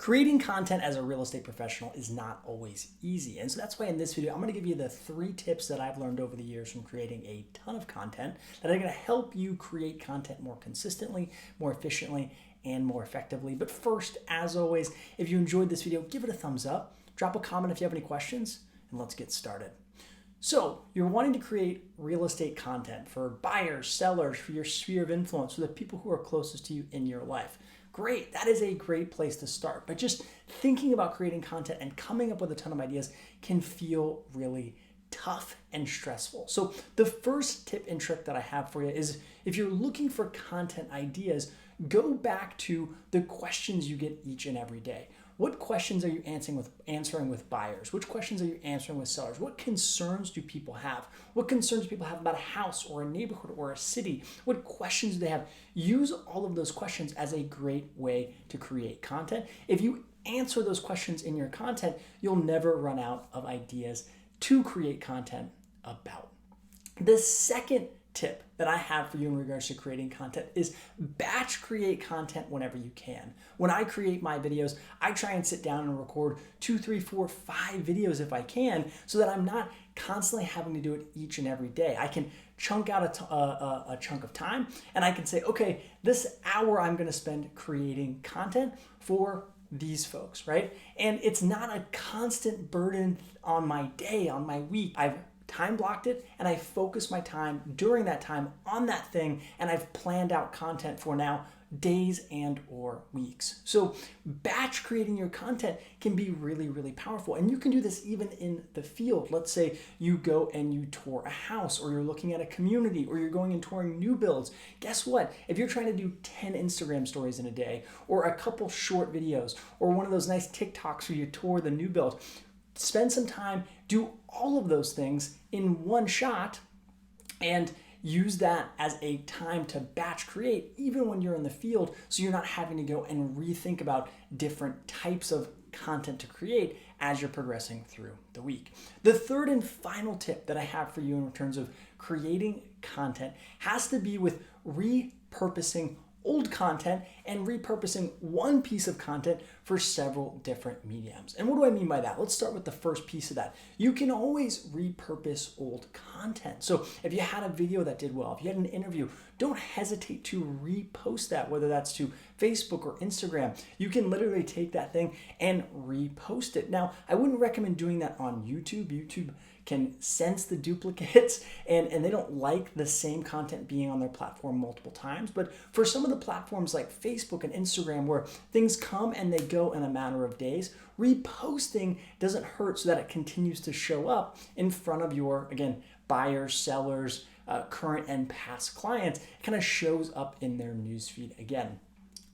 Creating content as a real estate professional is not always easy. And so that's why in this video, I'm going to give you the 3 tips that I've learned over the years from creating a ton of content that are going to help you create content more consistently, more efficiently, and more effectively. But first, as always, if you enjoyed this video, give it a thumbs up, drop a comment if you have any questions, and let's get started. So you're wanting to create real estate content for buyers, sellers, for your sphere of influence, for the people who are closest to you in your life. Great, that is a great place to start. But just thinking about creating content and coming up with a ton of ideas can feel really tough and stressful. So the first tip and trick that I have for you is if you're looking for content ideas, go back to the questions you get each and every day. What questions are you answering with buyers? Which questions are you answering with sellers? What concerns do people have? What concerns do people have about a house or a neighborhood or a city? What questions do they have? Use all of those questions as a great way to create content. If you answer those questions in your content, you'll never run out of ideas to create content about. The second tip that I have for you in regards to creating content is batch create content whenever you can. When I create my videos, I try and sit down and record 2, 3, 4, 5 videos if I can, so that I'm not constantly having to do it each and every day. I can chunk out a chunk of time and I can say, okay, this hour I'm going to spend creating content for these folks, right? And it's not a constant burden on my day, on my week. I've time blocked it and I focus my time during that time on that thing, and I've planned out content for now days and or weeks. So batch creating your content can be really, really powerful. And you can do this even in the field. Let's say you go and you tour a house, or you're looking at a community, or you're going and touring new builds. Guess what? If you're trying to do 10 Instagram stories in a day, or a couple short videos, or one of those nice TikToks where you tour the new build, spend some time, do all of those things in one shot, and use that as a time to batch create even when you're in the field, so you're not having to go and rethink about different types of content to create as you're progressing through the week. The third and final tip that I have for you in terms of creating content has to be with repurposing old content and repurposing one piece of content for several different mediums. And what do I mean by that? Let's start with the first piece of that. You can always repurpose old content. So if you had a video that did well, if you had an interview, don't hesitate to repost that, whether that's to Facebook or Instagram. You can literally take that thing and repost it. Now, I wouldn't recommend doing that on YouTube. YouTube can sense the duplicates and they don't like the same content being on their platform multiple times. But for some of the platforms like Facebook and Instagram, where things come and they go in a matter of days, reposting doesn't hurt, so that it continues to show up in front of your, again, buyers, sellers, current and past clients. It kind of shows up in their newsfeed again.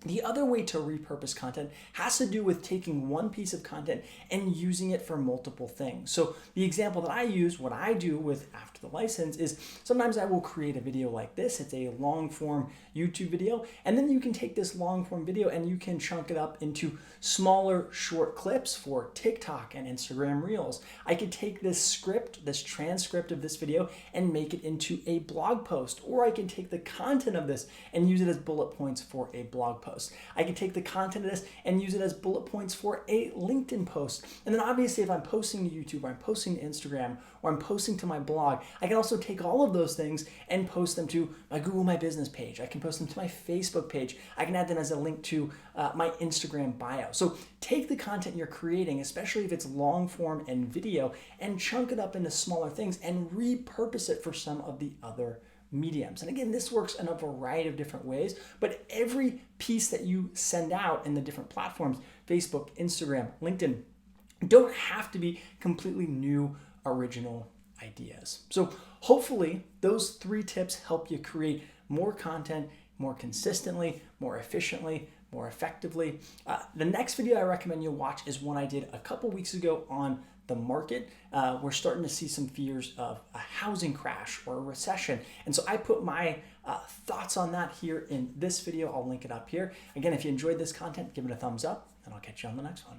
The other way to repurpose content has to do with taking one piece of content and using it for multiple things. So the example that I use, what I do with After the License, is sometimes I will create a video like this. It's a long form YouTube video, and then you can take this long form video and you can chunk it up into smaller short clips for TikTok and Instagram Reels. I could take this script, this transcript of this video, and make it into a blog post, or I can take the content of this and use it as bullet points for a blog post. I can take the content of this and use it as bullet points for a LinkedIn post. And then obviously if I'm posting to YouTube, or I'm posting to Instagram, or I'm posting to my blog, I can also take all of those things and post them to my Google My Business page. I can post them to my Facebook page. I can add them as a link to my Instagram bio. So take the content you're creating, especially if it's long form and video, and chunk it up into smaller things and repurpose it for some of the other mediums. And again, this works in a variety of different ways, but every piece that you send out in the different platforms, Facebook, Instagram, LinkedIn, don't have to be completely new, original ideas. So hopefully those 3 tips help you create more content more consistently, more efficiently, more effectively. The next video I recommend you watch is one I did a couple weeks ago on the market. We're starting to see some fears of a housing crash or a recession. And so I put my thoughts on that here in this video. I'll link it up here. Again, if you enjoyed this content, give it a thumbs up, and I'll catch you on the next one.